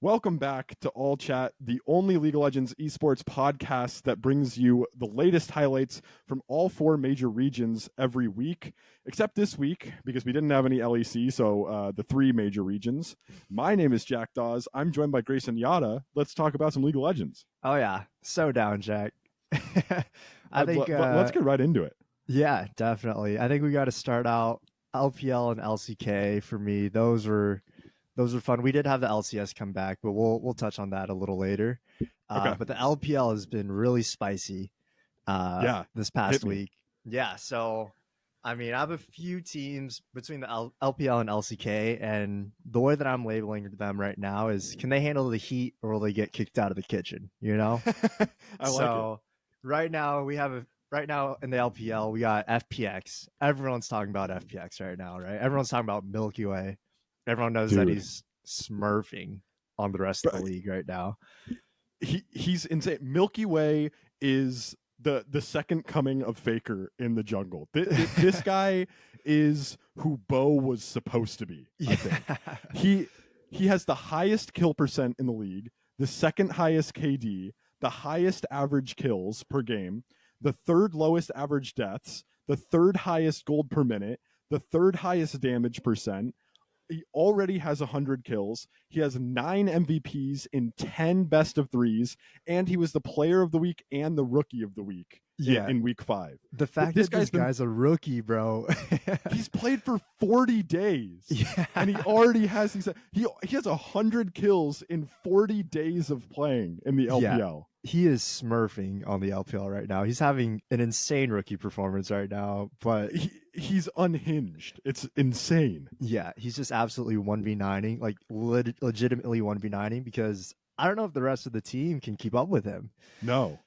Welcome back to All Chat, the only League of Legends esports podcast that brings you the latest highlights from all four major regions every week, except this week because we didn't have any LEC, so the three major regions. My name is Jack Dawes. I'm joined by Grayson Yada. Let's talk about some League of Legends. Oh yeah, so down, Jack. I think let's get right into it. Yeah, definitely. I think we got to start out LPL and LCK for me. Those were fun. We did have the LCS come back, but we'll touch on that a little later. Okay. But the LPL has been really spicy. This past week. Yeah. So, I mean, I have a few teams between the LPL and LCK, and the way that I'm labeling them right now is: can they handle the heat, or will they get kicked out of the kitchen? You know. I like it. Right now in the LPL, we got FPX. Everyone's talking about FPX right now, right? Everyone's talking about milkyway. Everyone knows that he's smurfing on the rest of the league right now. He's insane. Milky Way is the second coming of Faker in the jungle. This guy is who Bo was supposed to be. I think. He has the highest kill percent in the league, the second highest KD, the highest average kills per game, the third lowest average deaths, the third highest gold per minute, the third highest damage percent. He already has 100 kills. He has 9 MVPs in 10 best of threes, and he was the player of the week and the rookie of the week in week 5. The fact that this guy's a rookie, bro. He's played for 40 days, and he already has he has 100 kills in 40 days of playing in the LPL. Yeah. He is smurfing on the LPL right now. He's having an insane rookie performance right now, but he's unhinged. It's insane. Yeah, he's just absolutely 1v9ing, like legitimately 1v9ing, because I don't know if the rest of the team can keep up with him. No.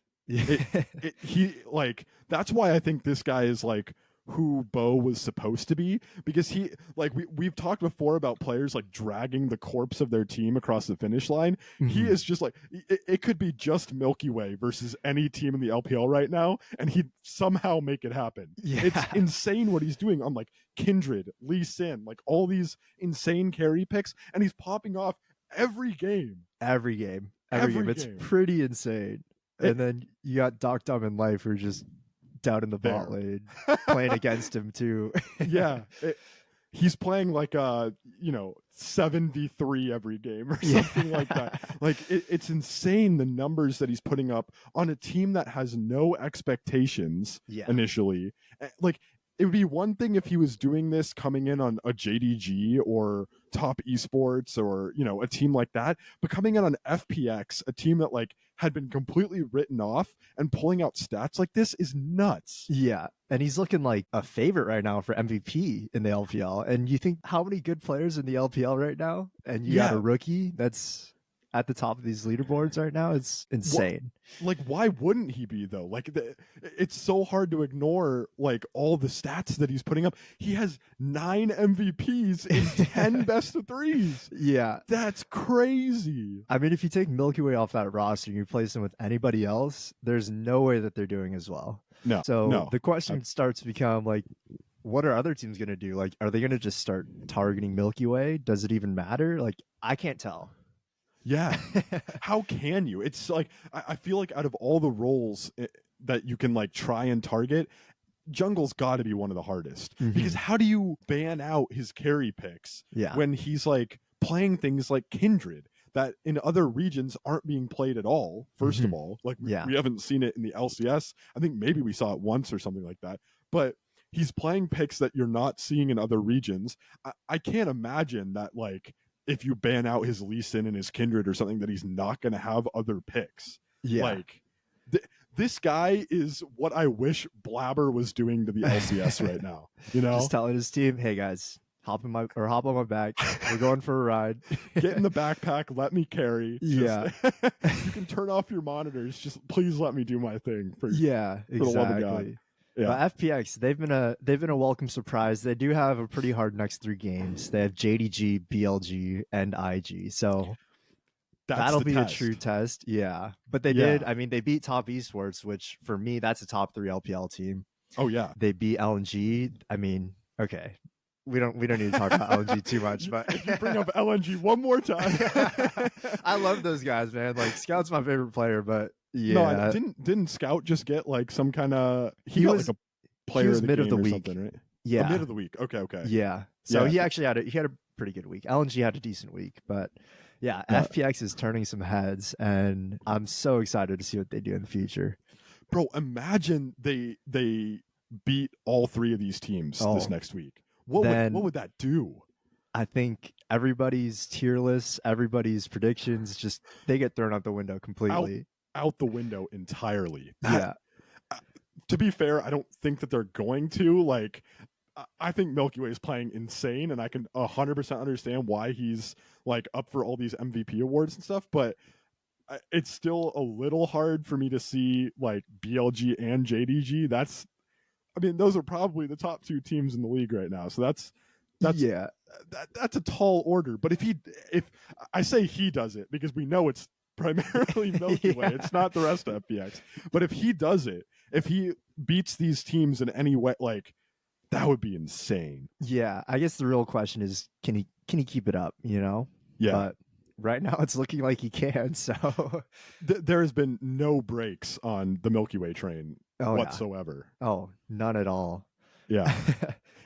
That's why I think this guy is like who Bo was supposed to be, because he we've talked before about players like dragging the corpse of their team across the finish line. Mm-hmm. He is just like it could be just Milky Way versus any team in the LPL right now, and he'd somehow make it happen. Yeah. It's insane what he's doing on like Kindred, Lee Sin, like all these insane carry picks, and he's popping off every game. Every game. It's pretty insane. And then you got Doc Dumb and Life who are just down in the bot lane playing against him too. Yeah. He's playing like 7v3 every game or something like that. Like it's insane the numbers that he's putting up on a team that has no expectations initially. Like it would be one thing if he was doing this coming in on a JDG or Top Esports or, a team like that, but coming in on FPX, a team that like had been completely written off, and pulling out stats like this is nuts. Yeah. And he's looking like a favorite right now for MVP in the LPL. And you think how many good players in the LPL right now? And you got a rookie that's at the top of these leaderboards right now. It's insane. Why wouldn't he be though? It's so hard to ignore like all the stats that he's putting up. He has 9 MVPs in 10 best of threes. Yeah, that's crazy. I mean, if you take Milky Way off that roster and you replace him with anybody else, there's no way that they're doing as well. No. The question starts to become like, what are other teams going to do? Like, are they going to just start targeting Milky Way? Does it even matter? Like, I can't tell. Yeah. How can you? It's like, I feel like out of all the roles that you can like try and target, jungle's got to be one of the hardest. Mm-hmm. Because how do you ban out his carry picks when he's like playing things like Kindred that in other regions aren't being played at all? First of all, like we haven't seen it in the LCS. I think maybe we saw it once or something like that, but he's playing picks that you're not seeing in other regions. I can't imagine that like, if you ban out his Lee Sin and his Kindred or something, that he's not going to have other picks. Yeah. Like this guy is what I wish Blabber was doing to the LCS right now. Just telling his team, hey guys, hop on my back. We're going for a ride. Get in the backpack. Let me carry. You can turn off your monitors. Just please let me do my thing. For the love of God. Yeah. But FPX, they've been a welcome surprise. They do have a pretty hard next 3 games. They have JDG, BLG, and IG. So that'll be a true test. Yeah. But they did. I mean, they beat Top Esports, which for me, that's a top 3 LPL team. Oh yeah. They beat LNG. I mean, okay. we don't need to talk about LNG too much, but if you bring up LNG one more time. I love those guys, man. Like Scout's my favorite player, but yeah. No, didn't Scout just get like some kind of he got was like a player of the mid game of the or week. something, right? Yeah. Mid of the week. Okay. Yeah. So he actually had a pretty good week. LNG had a decent week, but yeah, FPX is turning some heads, and I'm so excited to see what they do in the future. Bro, imagine they beat all three of these teams this next week. What would that do? I think everybody's tier lists, everybody's predictions, just they get thrown out the window completely. Out the window entirely. Yeah. To be fair, I don't think that they're going to. Like, I think Milky Way is playing insane, and I can 100% understand why he's like up for all these MVP awards and stuff. But it's still a little hard for me to see like BLG and JDG. Those are probably the top two teams in the league right now. So that's a tall order. But if I say he does it, because we know it's primarily Milky Way, it's not the rest of FPX. But if he does it, if he beats these teams in any way, like that would be insane. Yeah, I guess the real question is, can he keep it up? You know? Yeah. But right now, it's looking like he can. So there has been no breaks on the Milky Way train whatsoever. Yeah. Oh, none at all. Yeah.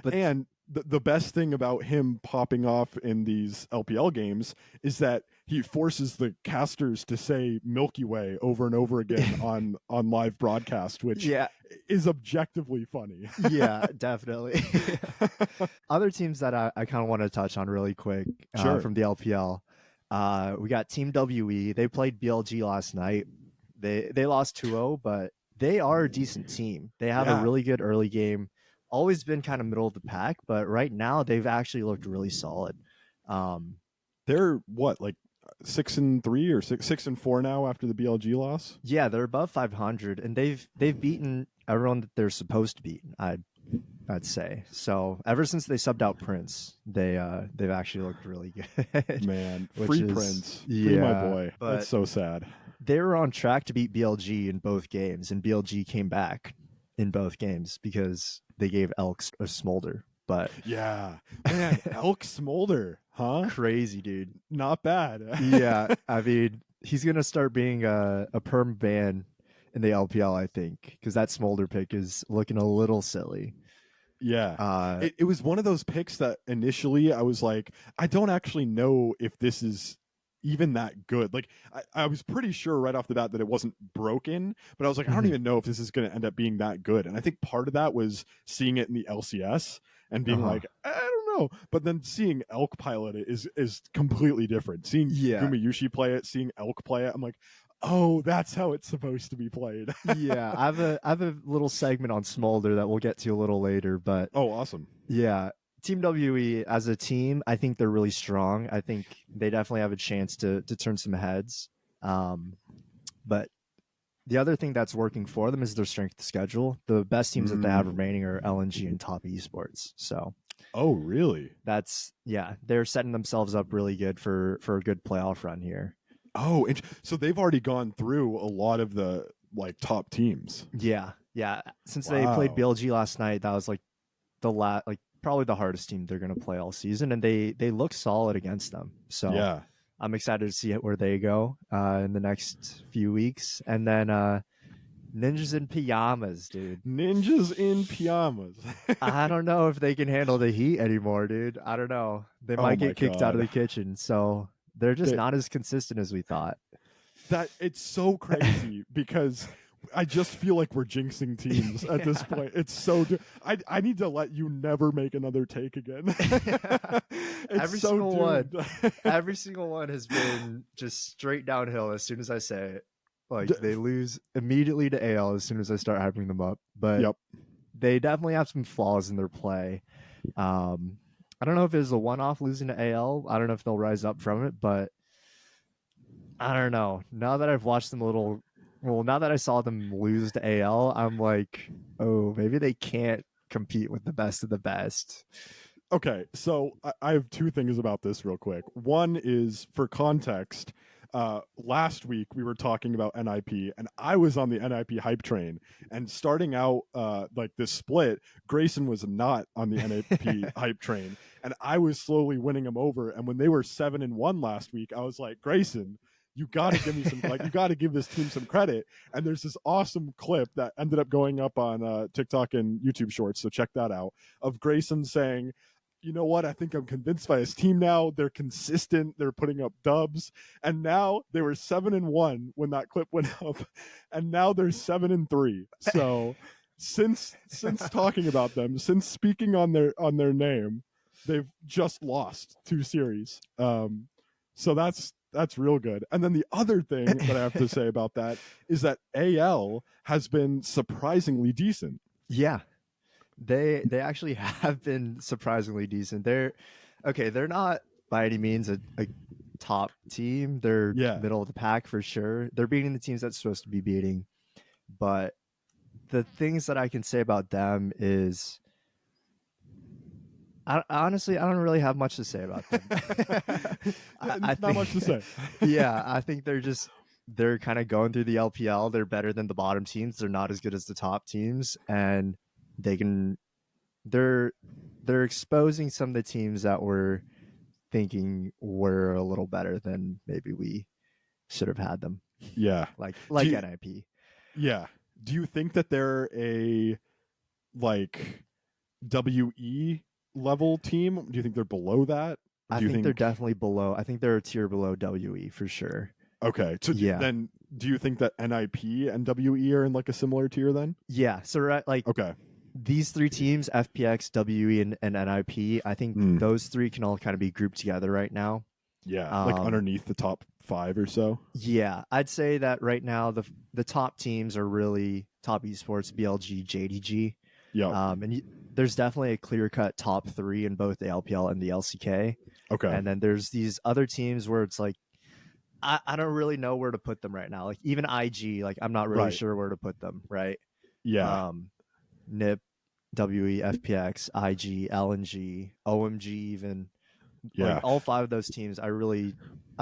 And the best thing about him popping off in these LPL games is that he forces the casters to say Milky Way over and over again on live broadcast, which is objectively funny. Yeah, definitely. Other teams that I kind of want to touch on really quick from the LPL. We got Team WE. They played BLG last night. They lost 2-0, but they are a decent team. They have a really good early game. Always been kind of middle of the pack, but right now they've actually looked really solid. They're what, like 6-3 or 6-4 now after the BLG loss? Yeah, they're above 500, and they've beaten everyone that they're supposed to beat. I'd say so. Ever since they subbed out Prince, they've actually looked really good. Man, free Prince, free my boy. That's so sad. They were on track to beat BLG in both games, and BLG came back in both games because they gave Elk a Smolder. But yeah, man, Elk Smolder, huh? Crazy, dude. Not bad. Yeah, I mean, he's gonna start being a perm ban in the LPL, I think, because that Smolder pick is looking a little silly. Yeah, it was one of those picks that initially I was like, I don't actually know if this is even that good. Like I was pretty sure right off the bat that it wasn't broken, but I was like, I don't even know if this is going to end up being that good. And I think part of that was seeing it in the LCS and being like, I don't know. But then seeing Elk pilot it is completely different. Seeing Gumayushi play it, seeing Elk play it, I'm like, oh, that's how it's supposed to be played. Yeah, I have a little segment on Smolder that we'll get to a little later, but awesome. Yeah. Team WE as a team, I think they're really strong. I think they definitely have a chance to turn some heads. But the other thing that's working for them is their strength of schedule. The best teams that they have remaining are LNG and Top Esports. So, oh, really? They're setting themselves up really good for a good playoff run here. Oh, so they've already gone through a lot of the like top teams. Yeah. Since they played BLG last night, that was like probably the hardest team they're going to play all season, and they look solid against them. So yeah, I'm excited to see where they go in the next few weeks. And then Ninjas in Pajamas, dude. Ninjas in Pajamas. I don't know if they can handle the heat anymore, dude. I don't know. They might get kicked out of the kitchen. So they're just not as consistent as we thought. That it's so crazy because I just feel like we're jinxing teams at this point. It's so I need to let you never make another take again. Every single one has been just straight downhill as soon as I say it. Like they lose immediately to AL as soon as I start hyping them up. But they definitely have some flaws in their play. I don't know if it was a one-off losing to AL. I don't know if they'll rise up from it, but I don't know. Now that I've watched them now that I saw them lose to AL, I'm like, oh, maybe they can't compete with the best of the best. Okay, so I have two things about this real quick. One is, for context, last week we were talking about NIP, and I was on the NIP hype train. And starting out like this split, Grayson was not on the NIP hype train, and I was slowly winning him over. And when they were 7-1 last week, I was like, Grayson, you got to give me some, like, you got to give this team some credit. And there's this awesome clip that ended up going up on TikTok and YouTube Shorts, so check that out, of Grayson saying, you know what? I think I'm convinced by his team now. They're consistent. They're putting up dubs. And now they were 7-1 when that clip went up. And now they're 7-3. So since talking about them, since speaking on their name, they've just lost 2 series. So that's real good. And then the other thing that I have to say about that is that AL has been surprisingly decent. Yeah. They actually have been surprisingly decent. They're not by any means a top team. They're middle of the pack for sure. They're beating the teams that's supposed to be beating. But the things that I can say about them is, honestly, I don't really have much to say about them. Not much to say. Yeah, I think they're kind of going through the LPL. They're better than the bottom teams. They're not as good as the top teams, and they're exposing some of the teams that we're thinking were a little better than maybe we should have had them. Yeah, like NIP. Yeah. Do you think that they're a like WE level team? Do you think they're below that? I think they're definitely below. I think they're a tier below WE for sure. Okay. So then do you think that NIP and WE are in like a similar tier then? Yeah. So okay. These 3 teams, FPX, WE, and NIP, I think those 3 can all kind of be grouped together right now. Yeah, like underneath the top 5 or so. Yeah, I'd say that right now the top teams are really Top Esports, BLG, JDG. Yeah. And there's definitely a clear-cut top 3 in both the LPL and the LCK. Okay. And then there's these other teams where it's like, I don't really know where to put them right now. Like even IG, like I'm not really sure where to put them, right? Yeah. NIP, WE, FPX, IG, LNG, OMG, even. Yeah. Like all 5 of those teams, I'm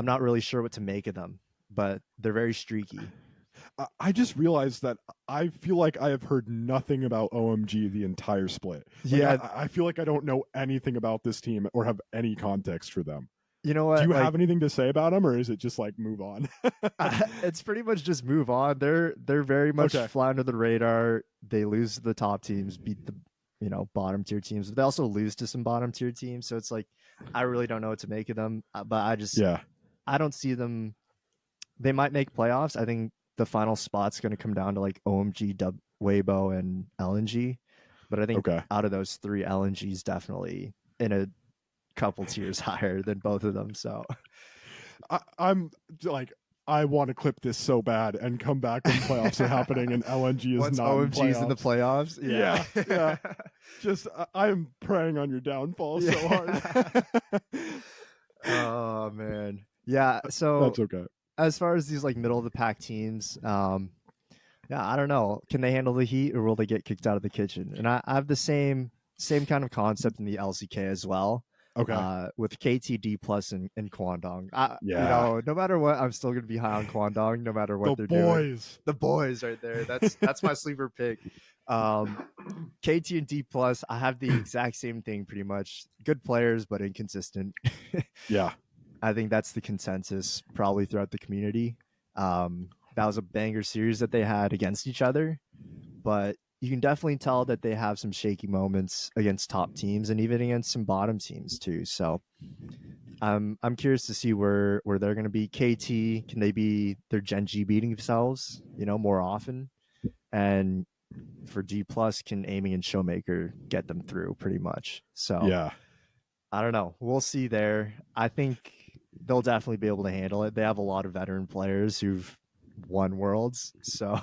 not really sure what to make of them, but they're very streaky. I just realized that I feel like I have heard nothing about OMG the entire split. Like, I feel like I don't know anything about this team or have any context for them. You know what? Do you have anything to say about them, or is it just like move on? It's pretty much just move on. They're very much fly under the radar. They lose to the top teams, beat the bottom tier teams, but they also lose to some bottom tier teams. So it's like I really don't know what to make of them. But I don't see them. They might make playoffs. I think the final spot's going to come down to like OMG, Weibo, and LNG. But I think out of those 3, LNG's definitely in a couple tiers higher than both of them. So I'm like, I want to clip this so bad and come back when playoffs are happening and LNG is once not OMG's in the playoffs. Yeah. Just I'm preying on your downfall so hard. Oh man. Yeah. So that's okay. As far as these like middle of the pack teams, I don't know. Can they handle the heat or will they get kicked out of the kitchen? And I have the same kind of concept in the LCK as well. Okay. With KTD plus and Kwandong. No matter what, I'm still gonna be high on Kwandong, no matter what they're doing. The boys right there. That's my sleeper pick. KT and D plus, I have the exact same thing pretty much. Good players, but inconsistent. Yeah. I think that's the consensus probably throughout the community. That was a banger series that they had against each other, but you can definitely tell that they have some shaky moments against top teams and even against some bottom teams too. So I'm curious to see where they're going to be. KT, can they be their Gen G beating themselves, more often? And for D plus, can Aiming and Showmaker get them through pretty much? So yeah, I don't know. We'll see there. I think they'll definitely be able to handle it. They have a lot of veteran players who've won worlds. So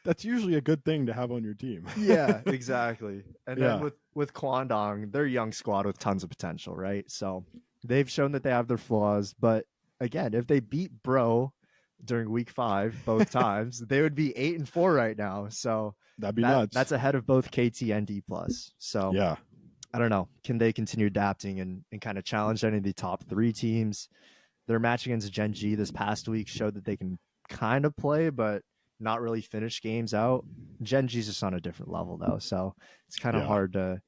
that's usually a good thing to have on your team. Yeah, exactly. And then with Kwandong, they're a young squad with tons of potential, right? So they've shown that they have their flaws. But again, if they beat Bro during week 5 both times, they would be 8-4 right now. So that'd be nuts. That's ahead of both KT and D plus. So yeah, I don't know. Can they continue adapting and kind of challenge any of the top 3 teams? their match against Gen G this past week showed that they can kind of play, but not really finish games out. Gen G's just on a different level though, so it's kind of hard to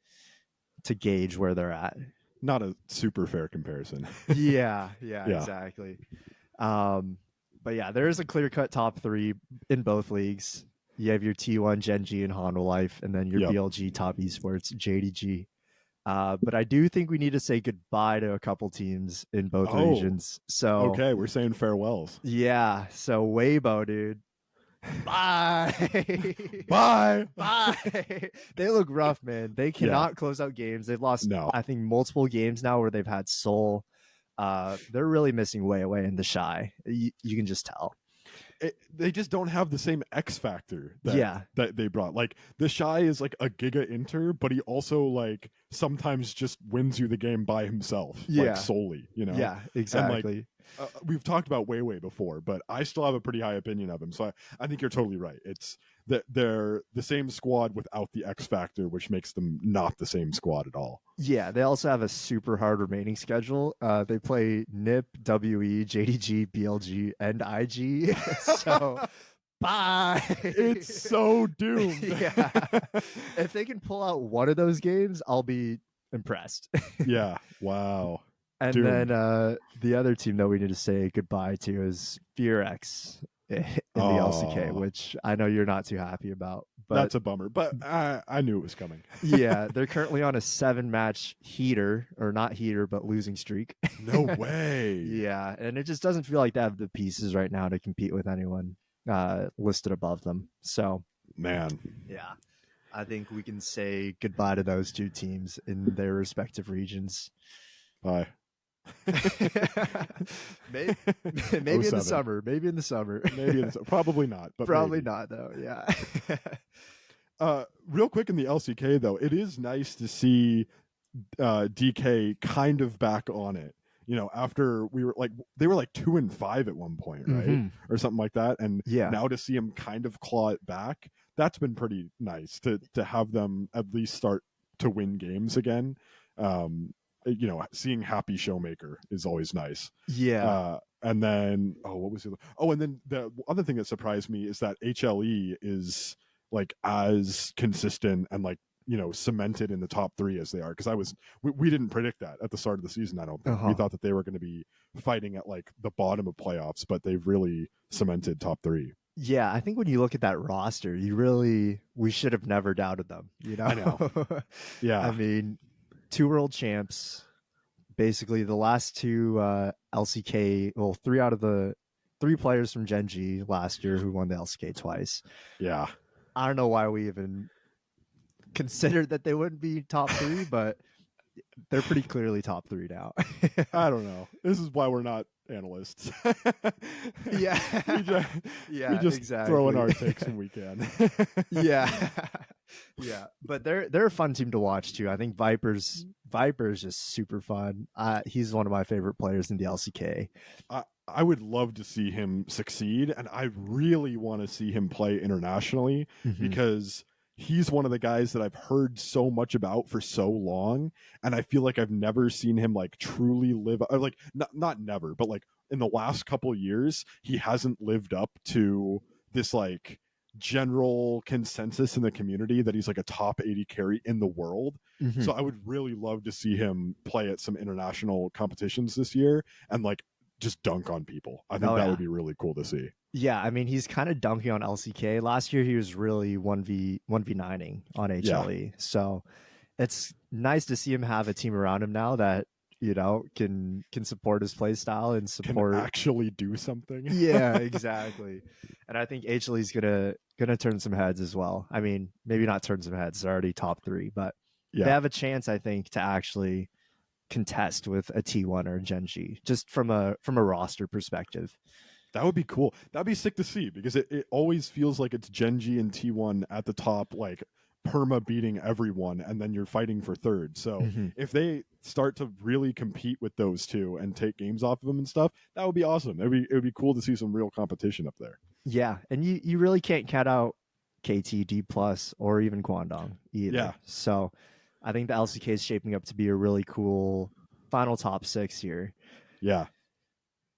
gauge where they're at. Not a super fair comparison. yeah, exactly. But yeah, there is a clear-cut top 3 in both leagues. You have your T1 Gen G and Honda Life, and then your BLG Top Esports JDG. But I do think we need to say goodbye to a couple teams in both regions. So okay, we're saying farewells. Yeah, so Weibo, dude. Bye. Bye. Bye. They look rough, man. They cannot close out games. They've lost, I think, multiple games now where they've had Soul. They're really missing way away in the Shy. You can just tell. They just don't have the same X factor that they brought. Like the Shy is like a giga inter, but he also like sometimes just wins you the game by himself, like solely, you know? Yeah, exactly. And, like, we've talked about Weiwei before, but I still have a pretty high opinion of him. So I think you're totally right. It's that they're the same squad without the X factor, which makes them not the same squad at all. Yeah, they also have a super hard remaining schedule. They play NIP, WE, JDG, BLG, and IG. So bye. It's so doomed. Yeah. If they can pull out one of those games, I'll be impressed. Yeah. Wow. And doomed. Then the other team that we need to say goodbye to is FearX in the LCK, which I know you're not too happy about. But that's a bummer, but I knew it was coming. Yeah, they're currently on a 7-match heater, or not heater, but losing streak. No way. Yeah, and it just doesn't feel like they have the pieces right now to compete with anyone listed above them. So, man. Yeah, I think we can say goodbye to those two teams in their respective regions. Bye. maybe in the summer. Maybe in the summer. Probably not. But probably maybe. not, though. Yeah. Real quick in the LCK though, it is nice to see DK kind of back on it. You know, after they were like 2-5 at one point, right, or something like that, and now to see him kind of claw it back, that's been pretty nice to have them at least start to win games again. You know, seeing happy Showmaker is always nice. Yeah. And then what was the and then the other thing that surprised me is that HLE is like as consistent and like, you know, cemented in the top 3 as they are, because we didn't predict that at the start of the season. I don't think we thought that they were going to be fighting at like the bottom of playoffs, but they've really cemented top 3. Yeah, I think when you look at that roster, we should have never doubted them, you know? I know. Yeah. I mean, 2 world champs, basically the last 2 LCK, well, 3 out of the 3 players from Gen G last year who won the LCK twice. Yeah. I don't know why we even considered that they wouldn't be top 3, but they're pretty clearly top 3 now. I don't know. This is why we're not analysts. Yeah. we just exactly. throw in our takes when we can. Yeah. Yeah, but they're a fun team to watch too. I think Viper's just super fun. He's one of my favorite players in the LCK. I would love to see him succeed, and I really want to see him play internationally because he's one of the guys that I've heard so much about for so long, and I feel like I've never seen him like truly live, or like not never, but like in the last couple years, he hasn't lived up to this like general consensus in the community that he's like a top 80 carry in the world. So I would really love to see him play at some international competitions this year and like just dunk on people. I think that would be really cool to see. Yeah, I mean, he's kind of dunking on LCK. Last year he was really 1v9ing on HLE. So it's nice to see him have a team around him now that, you know, can support his play style and support, can actually do something. Yeah, exactly. And I think HLE is gonna turn some heads as well. I mean, maybe not turn some heads, they're already top 3, but they have a chance, I think, to actually contest with a T1 or a Gen G, just from a roster perspective. That would be cool. That'd be sick to see, because it always feels like it's Gen G and T1 at the top, like perma beating everyone, and then you're fighting for third. So if they start to really compete with those two and take games off of them and stuff, that would be awesome. It would be cool to see some real competition up there. Yeah, and you really can't count out KT, D+, or even Kwandong either. Yeah. So I think the LCK is shaping up to be a really cool final top 6 here. Yeah.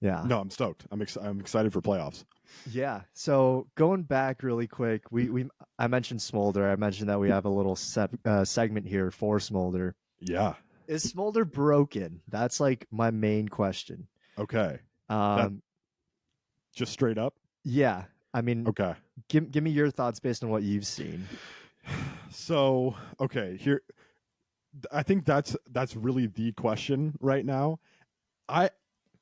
Yeah. No, I'm stoked. I'm excited for playoffs. Yeah. So going back really quick, I mentioned Smolder. I mentioned that we have a little segment here for Smolder. Yeah. Is Smolder broken? That's like my main question. Okay. Just straight up? Yeah. I mean, okay. Give me your thoughts based on what you've seen. So, okay, here I think that's really the question right now.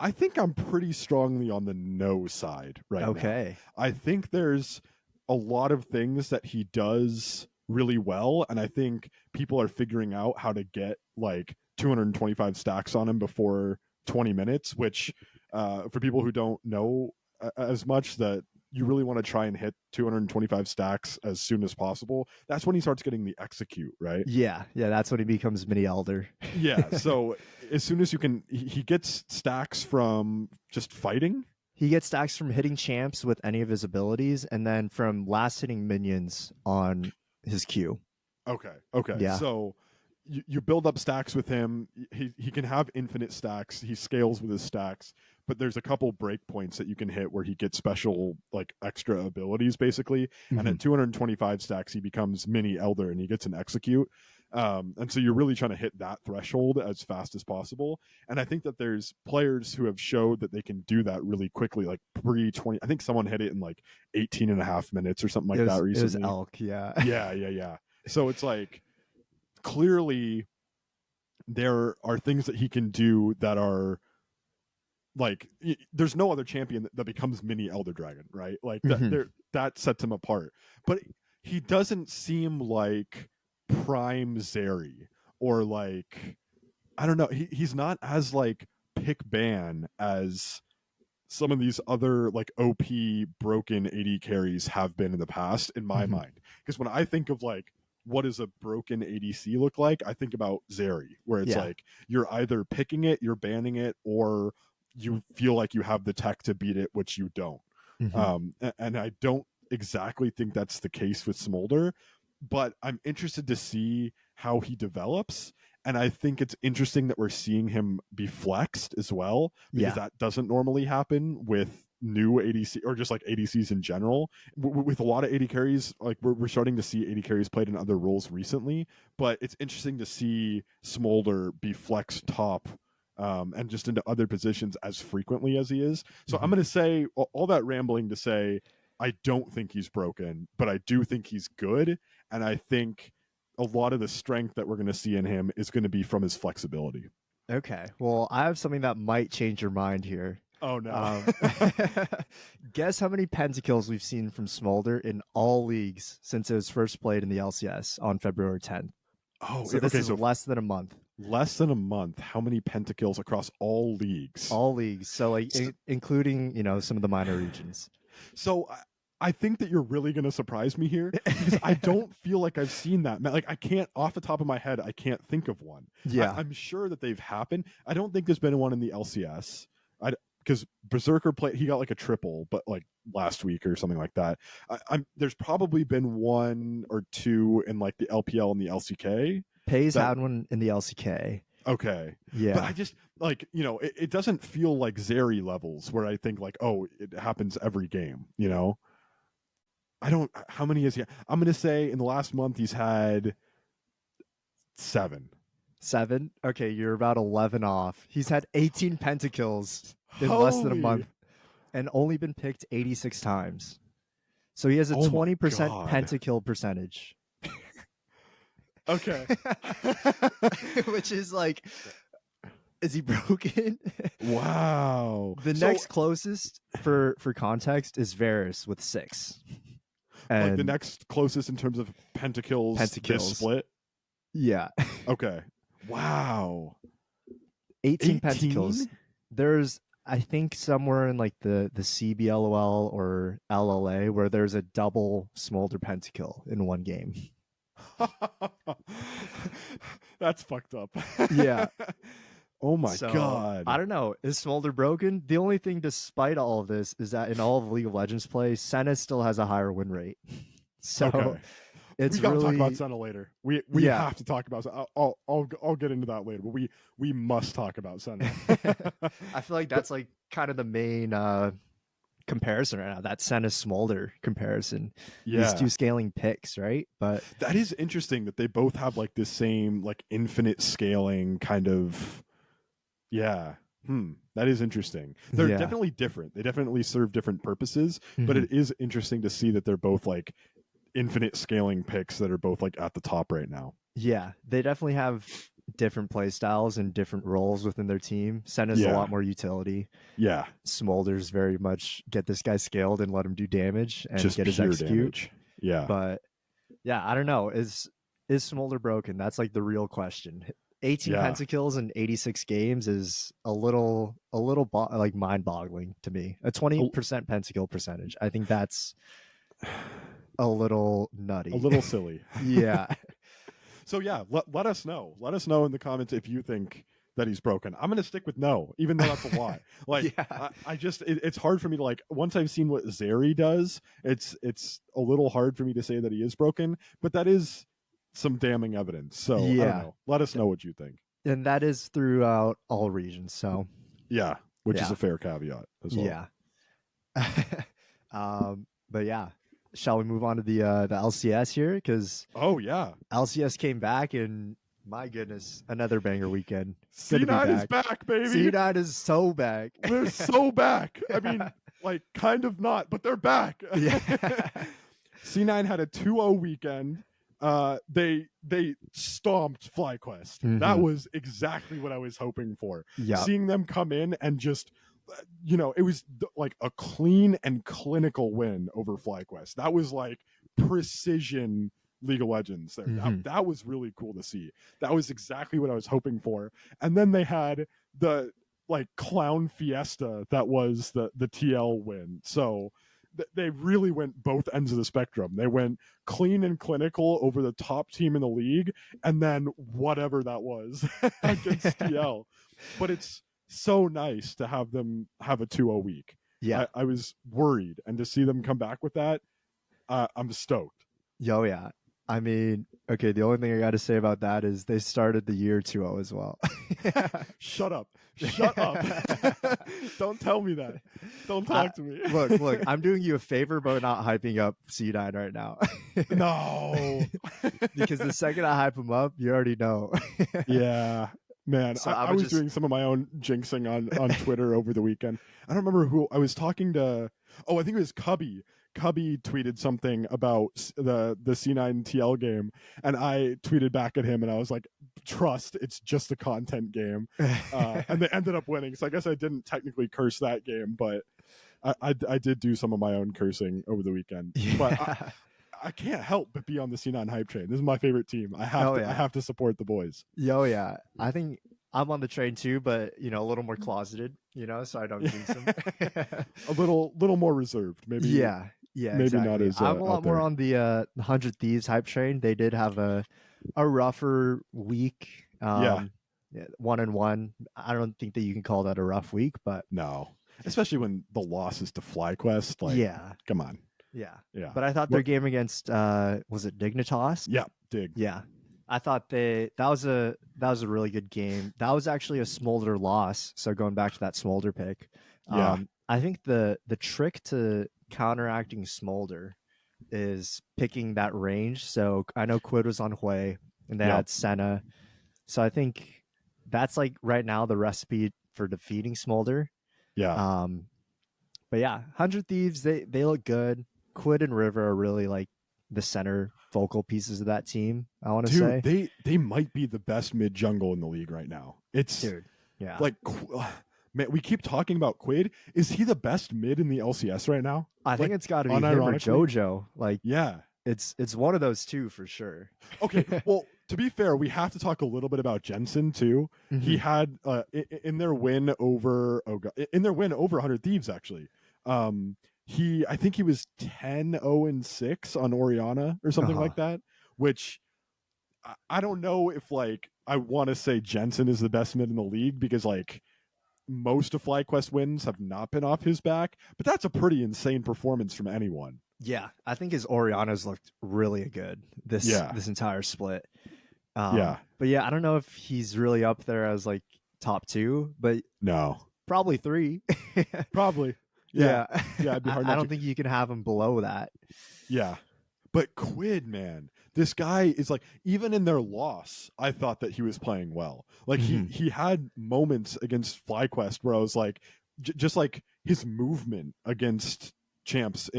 I think I'm pretty strongly on the no side right now. Okay. I think there's a lot of things that he does really well, and I think people are figuring out how to get like 225 stacks on him before 20 minutes, which for people who don't know as much, that you really want to try and hit 225 stacks as soon as possible. That's when he starts getting the execute, right? Yeah, that's when he becomes mini elder. Yeah, so as soon as you can, he gets stacks from just fighting. He gets stacks from hitting champs with any of his abilities, and then from last hitting minions on his Q. Okay. Yeah. So you build up stacks with him. He can have infinite stacks. He scales with his stacks, but there's a couple breakpoints that you can hit where he gets special, like, extra abilities, basically. Mm-hmm. And at 225 stacks, he becomes mini elder and he gets an execute. And so you're really trying to hit that threshold as fast as possible. And I think that there's players who have showed that they can do that really quickly, like pre-20. I think someone hit it in like 18 and a half minutes or something like that recently. It was Elk, yeah. Yeah. So it's like, clearly there are things that he can do that are like, there's no other champion that becomes mini Elder Dragon, right? Like that sets him apart. But he doesn't seem like prime Zeri, or like, I don't know, he's not as like pick ban as some of these other like OP broken AD carries have been in the past, in my mind. Because when I think of like, what does a broken ADC look like, I think about Zeri, where it's like you're either picking it, you're banning it, or you feel like you have the tech to beat it, which you don't. And I don't exactly think that's the case with Smolder, but I'm interested to see how he develops. And I think it's interesting that we're seeing him be flexed as well, because that doesn't normally happen with new ADC, or just like ADCs in general. With a lot of AD carries, like we're starting to see AD carries played in other roles recently, but it's interesting to see Smolder be flexed top and just into other positions as frequently as he is. So I'm going to say all that rambling to say, I don't think he's broken, but I do think he's good. And I think a lot of the strength that we're going to see in him is going to be from his flexibility. Okay. Well, I have something that might change your mind here. Oh, no. Guess how many pentakills we've seen from Smolder in all leagues since it was first played in the LCS on February 10th. Oh, so this is less than a month. Less than a month. How many pentakills across all leagues? All leagues. So like including, some of the minor regions. So I think that you're really going to surprise me here, because I don't feel like I've seen that. Like, I can't, off the top of my head, I can't think of one. Yeah. I'm sure that they've happened. I don't think there's been one in the LCS. Because Berserker he got like a triple, but like last week or something like that. There's probably been one or two in like the LPL and the LCK. Pays had one in the LCK. Okay. Yeah. But I just, like, it doesn't feel like Zeri levels where I think like, oh, it happens every game, how many is he? I'm going to say in the last month he's had 7. 7? Okay, you're about 11 off. He's had 18 pentakills in less than a month and only been picked 86 times. So he has a 20% pentakill percentage. Okay. Which is like, is he broken? Wow. The next closest for context is Varus with 6. And like the next closest in terms of pentakills. This split? Yeah. Okay. Wow. 18 pentakills. There's, I think, somewhere in like the CBLOL or LLA where there's a double Smolder pentakill in one game. That's fucked up. Yeah. Oh my god. I don't know. Is Smolder broken? The only thing, despite all of this, is that in all of League of Legends play, Senna still has a higher win rate. So it's we gotta really... talk about Senna later. We have to talk about. I'll get into that later, but we must talk about Senna. I feel like that's like kind of the main comparison right now. That Senna Smolder comparison. These two scaling picks, right? But that is interesting that they both have like this same like infinite scaling kind of. Yeah. That is interesting. They're definitely different. They definitely serve different purposes, but it is interesting to see that they're both like infinite scaling picks that are both like at the top right now. Yeah, they definitely have different play styles and different roles within their team. Senna's a lot more utility. Yeah. Smolder's very much get this guy scaled and let him do damage and just get his execute. Damage. Yeah. But yeah, I don't know. Is Smolder broken? That's like the real question. 18 pentakills in 86 games is a little like mind-boggling to me. A 20% pentakill percentage. I think that's a little nutty. A little silly. Yeah. So yeah, let us know. Let us know in the comments if you think that he's broken. I'm gonna stick with no, even though that's a lot. Like I just it's hard for me to like once I've seen what Zeri does, it's a little hard for me to say that he is broken, but that is some damning evidence. So I don't know. Let us know what you think. And that is throughout all regions. So yeah, which is a fair caveat as well. Yeah. But yeah. Shall we move on to the LCS here? Because LCS came back and my goodness, another banger weekend. C9 is back, baby. C9 is so back. They're so back. I mean, like kind of not, but they're back. Yeah. C9 had a 2-0 weekend. They stomped FlyQuest. That was exactly what I was hoping for. Yeah. Seeing them come in and just, it was like a clean and clinical win over FlyQuest. That was like precision League of Legends there. That was really cool to see. That was exactly what I was hoping for. And then they had the like clown fiesta that was the TL win. So they really went both ends of the spectrum. They went clean and clinical over the top team in the league, and then whatever that was against TL. But it's so nice to have them have a 2-0 week. Yeah. I was worried, and to see them come back with that, I'm stoked. Yo, yeah. I mean, okay, the only thing I got to say about that is they started the year 2-0 as well. Shut up. Don't tell me that. Don't talk to me. Look, I'm doing you a favor by not hyping up C9 right now. No. Because the second I hype him up, you already know. Yeah. Man, so I was doing some of my own jinxing on Twitter over the weekend. I don't remember who I was talking to. Oh, I think it was Cubby. Cubby tweeted something about the C9 TL game, and I tweeted back at him, and I was like, trust, it's just a content game. And they ended up winning, so I guess I didn't technically curse that game, but I did do some of my own cursing over the weekend. Yeah. But I can't help but be on the C9 hype train. This is my favorite team. I have to support the boys. Yo, yeah. I think I'm on the train too, but a little more closeted, so I don't jinx them. A little more reserved, maybe. Yeah, maybe exactly. Not as. I'm a lot more on the 100 Thieves hype train. They did have a rougher week. 1-1. I don't think that you can call that a rough week, but no, especially when the loss is to FlyQuest. Like, come on. Yeah. But I thought their game against was it Dignitas? Yeah, Dig. Yeah. I thought that was a really good game. That was actually a Smolder loss. So going back to that Smolder pick. I think the trick to counteracting Smolder is picking that range. So I know Quid was on Huhi and they had Senna. So I think that's like right now the recipe for defeating Smolder. Yeah. But yeah, 100 Thieves, they look good. Quid and River are really like the center focal pieces of that team. I want to say they might be the best mid jungle in the league right now. It's like, man, we keep talking about Quid. Is he the best mid in the LCS right now? I think it's got to be him or JoJo. Like, it's one of those two for sure. Okay, well, to be fair, we have to talk a little bit about Jensen too. He had in their win over 100 Thieves actually. I think he was 10-0-6 on Orianna or something like that, which I don't know if like I want to say Jensen is the best mid in the league because like most of FlyQuest wins have not been off his back, but that's a pretty insane performance from anyone. Yeah, I think his Oriana's looked really good this entire split. But yeah, I don't know if he's really up there as like top 2, but no, probably 3. probably. Yeah, It'd be hard I don't think you can have him below that. Yeah, but Quid, man, this guy is like, even in their loss, I thought that he was playing well. Like he had moments against FlyQuest where I was like, just like his movement against champs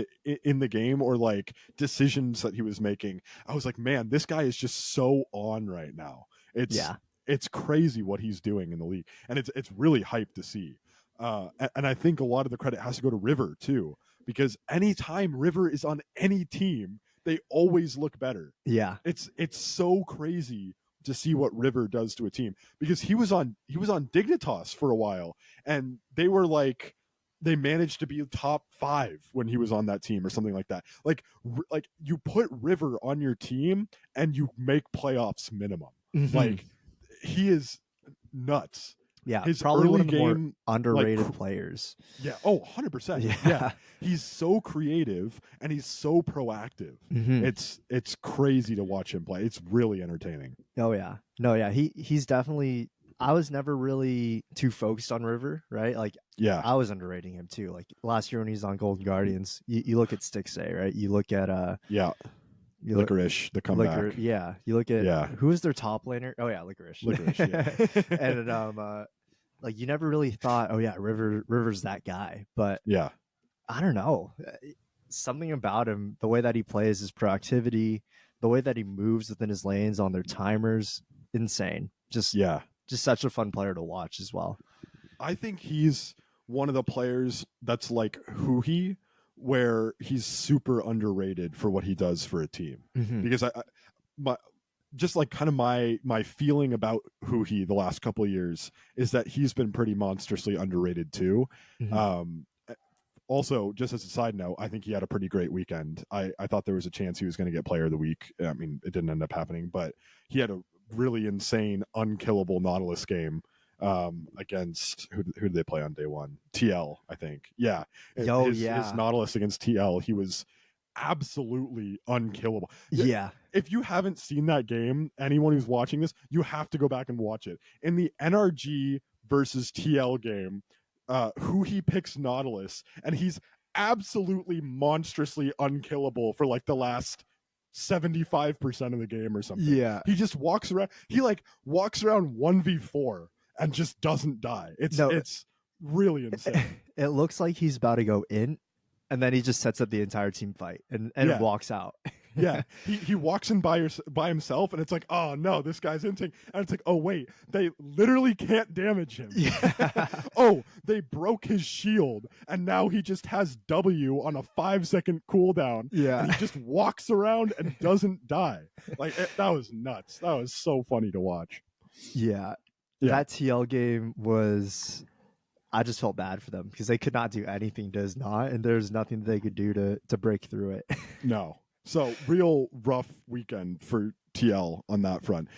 in the game, or like decisions that he was making, I was like, man, this guy is just so on right now. It's crazy what he's doing in the league, and it's really hype to see. And I think a lot of the credit has to go to River too, because anytime River is on any team, they always look better. Yeah, it's so crazy to see what River does to a team, because he was on Dignitas for a while, and they were like, they managed to be top 5 when he was on that team or something like that. Like you put River on your team and you make playoffs minimum. Like, he is nuts. Yeah, his probably one of the game, more underrated players. Yeah. Oh, 100%. Yeah. He's so creative and he's so proactive. It's crazy to watch him play. It's really entertaining. Oh yeah. No, yeah. He's definitely, I was never really too focused on River, right? Like, yeah, I was underrating him too. Like last year when he's on Golden Guardians, you look at Stixay, right? You look at Licorice, the comeback. You look at who is their top laner? Oh yeah, Licorice. Yeah. And like, you never really thought, oh yeah, River's that guy. But yeah, I don't know. Something about him, the way that he plays, his proactivity, the way that he moves within his lanes on their timers, insane. Just such a fun player to watch as well. I think he's one of the players that's like Huhi, where he's super underrated for what he does for a team. Because just like kind of my feeling about Huhi the last couple of years is that he's been pretty monstrously underrated too. Also, just as a side note, I think he had a pretty great weekend. I thought there was a chance he was going to get player of the week. I mean, it didn't end up happening, but he had a really insane, unkillable Nautilus game against who did they play on day one? TL, I think. Yeah. His Nautilus against TL, he was absolutely unkillable. Yeah. If you haven't seen that game, anyone who's watching this, you have to go back and watch it. In the NRG versus TL game, Huhi picks Nautilus, and he's absolutely monstrously unkillable for like the last 75% of the game or something. Yeah. He just walks around. He like walks around 1v4 and just doesn't die. It's really insane. It looks like he's about to go in, and then he just sets up the entire team fight and walks out. Yeah, he walks in by himself, and it's like, oh no, this guy's inting, and it's like, oh wait, they literally can't damage him. Yeah. Oh, they broke his shield, and now he just has W on a 5-second cooldown. Yeah, and he just walks around and doesn't die. Like that was nuts. That was so funny to watch. Yeah. That TL game was, I just felt bad for them because they could not do anything to his not, and there's nothing they could do to break through it. No. So real rough weekend for TL on that front.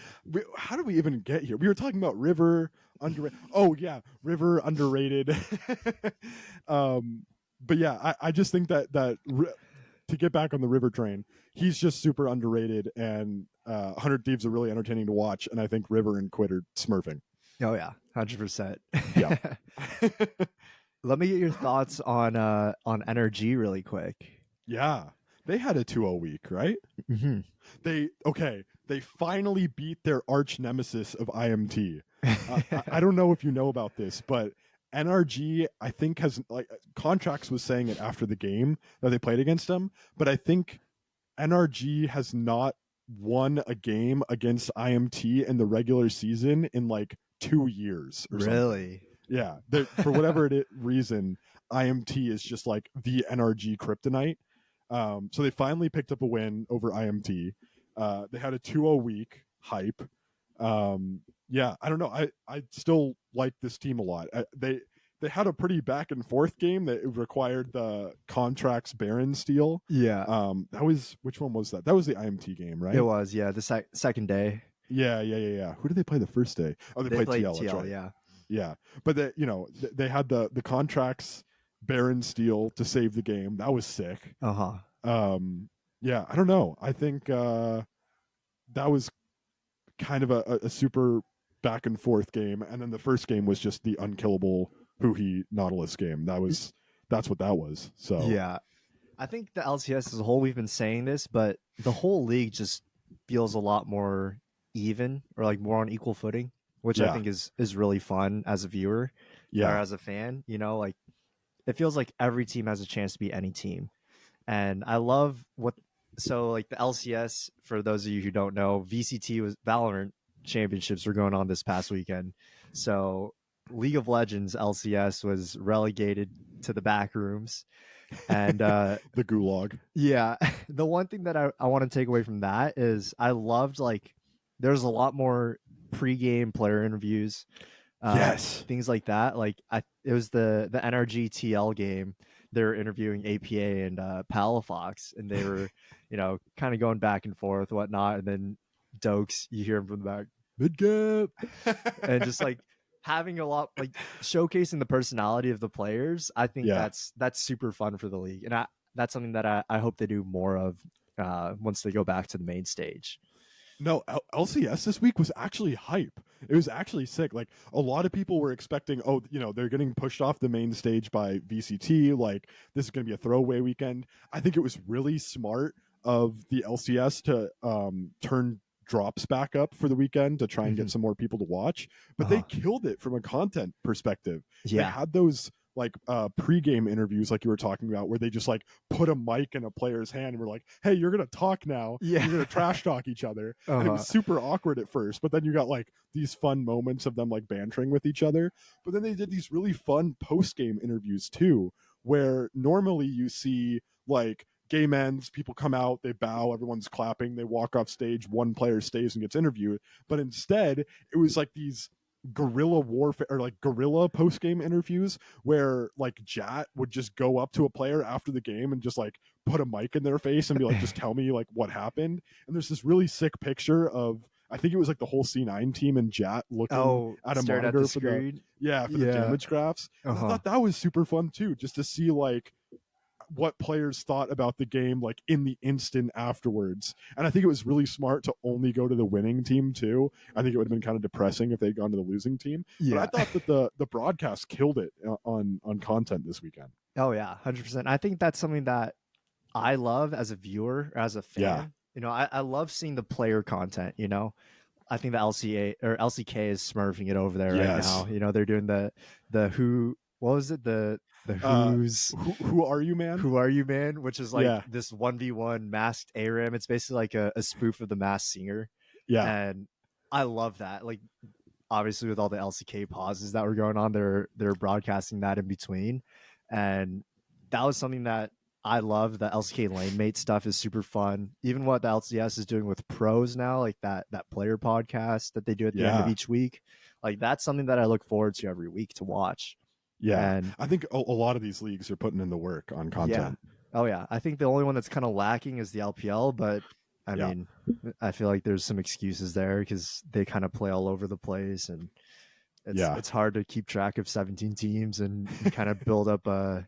How did we even get here? We were talking about River underrated. Oh yeah, River underrated. But yeah, I just think that to get back on the River train, he's just super underrated, and 100 Thieves are really entertaining to watch, and I think River and Quid are smurfing. Oh yeah, 100%. Yeah. Let me get your thoughts on NRG really quick. Yeah. They had a 2-0 week, right? They finally beat their arch nemesis of IMT. I don't know if you know about this, but NRG, I think, has like Contracts was saying it after the game that they played against them, but I think NRG has not won a game against IMT in the regular season in like 2 years. Or really? Something. Yeah. For whatever reason, IMT is just like the NRG kryptonite. So they finally picked up a win over IMT. They had a 2-0 week hype. Yeah, I don't know. I still like this team a lot. They had a pretty back and forth game that required the Contracts Baron steal. Yeah. Which one was that? That was the IMT game, right? It was, yeah. The second day. Yeah. Who did they play the first day? Oh, they played TL. Right. Yeah. Yeah, but they had the Contracts Baron steal to save the game. That was sick. Yeah, I don't know. I think that was kind of a super back and forth game, and then the first game was just the unkillable Huhi Nautilus game. That's what that was. So yeah, I think the LCS as a whole, we've been saying this, but the whole league just feels a lot more even, or like more on equal footing, which I yeah, think is really fun as a viewer or yeah, as a fan. Like it feels like every team has a chance to be any team. And I love so like the LCS, for those of you who don't know, VCT was Valorant championships were going on this past weekend. So League of Legends LCS was relegated to the back rooms. And the gulag. yeah, the one thing that I want to take away from that is I loved, like, there's a lot more pre-game player interviews, Yes. things like that. Like it was the NRG TL game. They were interviewing APA and Palafox, and they were, kind of going back and forth, whatnot. And then Dokes, you hear him from the back, mid gap, and just like having a lot, like showcasing the personality of the players. I think that's super fun for the league, and that's something that I hope they do more of once they go back to the main stage. No, LCS this week was actually hype. It was actually sick. Like, a lot of people were expecting, oh, they're getting pushed off the main stage by VCT. Like, this is going to be a throwaway weekend. I think it was really smart of the LCS to turn drops back up for the weekend to try and get some more people to watch. But they killed it from a content perspective. They had those like pre-game interviews like you were talking about, where they just like put a mic in a player's hand and we're like, hey, you're gonna talk now. You're gonna trash talk each other. And it was super awkward at first, but then you got like these fun moments of them like bantering with each other. But then they did these really fun post-game interviews too, where normally you see like game ends, people come out, they bow, everyone's clapping, they walk off stage, one player stays and gets interviewed. But instead it was like these guerrilla warfare, or like guerrilla post-game interviews, where like Jat would just go up to a player after the game and just like put a mic in their face and be like, just tell me like what happened. And there's this really sick picture of, I think it was like the whole C9 team and Jat looking at a monitor at the for the damage graphs. I thought that was super fun too, just to see like what players thought about the game like in the instant afterwards. And I think it was really smart to only go to the winning team too. I think it would have been kind of depressing if they'd gone to the losing team. But I thought that the broadcast killed it on content this weekend. Oh yeah, 100%. I think that's something that I love as a viewer, as a fan. I love seeing the player content. I think the LCK is smurfing it over there right now. They're doing the who, what was it, the who are you, man? Who are you, man? Which is like this 1v1 masked ARAM. It's basically like a spoof of the Masked Singer. Yeah. And I love that. Like, obviously with all the LCK pauses that were going on, they're broadcasting that in between. And that was something that I love. The LCK lane mate stuff is super fun. Even what the LCS is doing with pros now, like that player podcast that they do at the end of each week. Like, that's something that I look forward to every week to watch. Yeah, and I think a lot of these leagues are putting in the work on content. Oh yeah, I think the only one that's kind of lacking is the LPL, but I mean, I feel like there's some excuses there because they kind of play all over the place, and it's hard to keep track of 17 teams and kind of build up a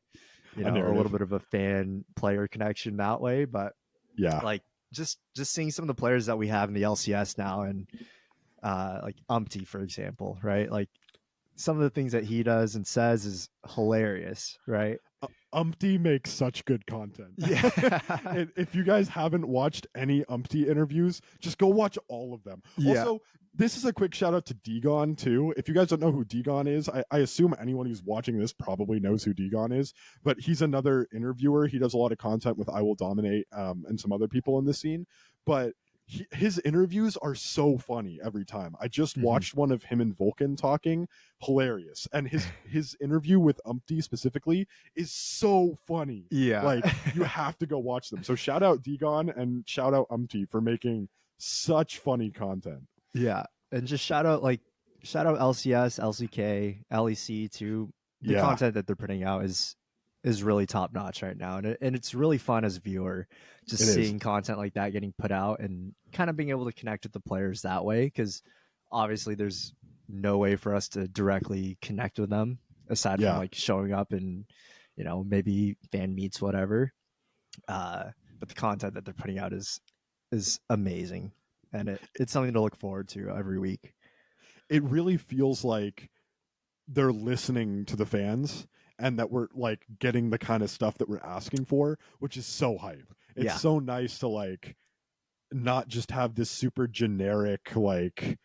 little bit of a fan player connection that way. But like just seeing some of the players that we have in the LCS now, and like Umpty, for example, right? Like, some of the things that he does and says is hilarious, right? Umpty makes such good content. Yeah. If you guys haven't watched any Umpty interviews, just go watch all of them. Yeah. Also, this is a quick shout out to Degon too. If you guys don't know who Degon is, I assume anyone who's watching this probably knows who Degon is, but he's another interviewer. He does a lot of content with I Will Dominate and some other people in the scene. But his interviews are so funny every time. I just watched one of him and Vulcan talking, hilarious. And his interview with Umpty specifically is so funny. Yeah, like, you have to go watch them. So shout out Degon and shout out Umpty for making such funny content. Yeah, and just shout out LCS, LCK, LEC too. The content that they're putting out is really top notch right now, and it's really fun as a viewer just seeing content like that getting put out and kind of being able to connect with the players that way, because obviously there's no way for us to directly connect with them aside from like showing up and maybe fan meets, whatever. but the content that they're putting out is amazing, and it's something to look forward to every week. It really feels like they're listening to the fans, and that we're like getting the kind of stuff that we're asking for, which is so hype. It's so nice to like not just have this super generic, like,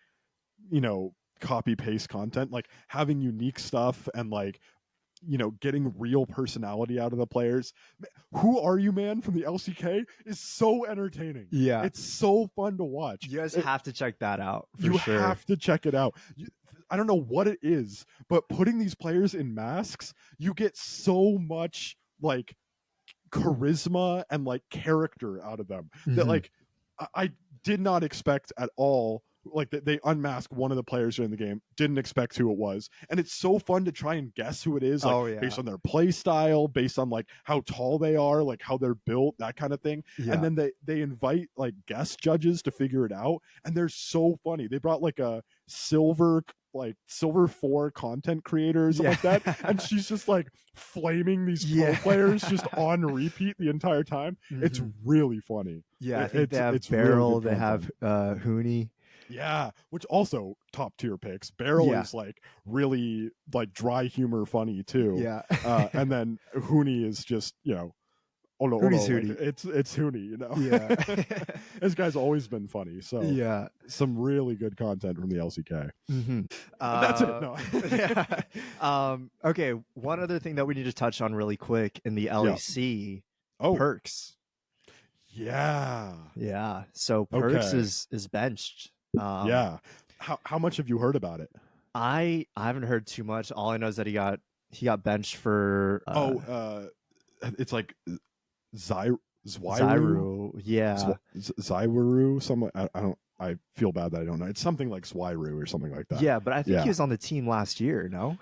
you know, copy paste content, like having unique stuff and like, you know, getting real personality out of the players. Who Are You Man from the LCK is so entertaining. Yeah, it's so fun to watch. You guys have to check that out. You have to check it out. I don't know what it is, but putting these players in masks, you get so much like charisma and like character out of them that like I did not expect at all. Like they unmasked one of the players during the game, didn't expect who it was, and it's so fun to try and guess who it is, like based on their play style, based on like how tall they are, like how they're built, that kind of thing. And then they invite like guest judges to figure it out, and they're so funny. They brought like a silver 4 content creator or something like that, and she's just like flaming these pro players just on repeat the entire time. It's really funny. I think they have Barrel, they have Huhi. Yeah, which also top tier picks. Barrel is like really like dry humor funny too. And then Huhi is just, you know, Huhi's like, it's Huhi, you know. This guy's always been funny. So some really good content from the LCK. That's it. No. Okay, one other thing that we need to touch on really quick in the LEC, Perkz. Yeah. So Perkz is benched. How much have you heard about it? I haven't heard too much. All I know is that he got benched for it's like Zyru, Zyru, something. I feel bad that I don't know. It's something like Swyru or something like that. Yeah, but I think he was on the team last year. No,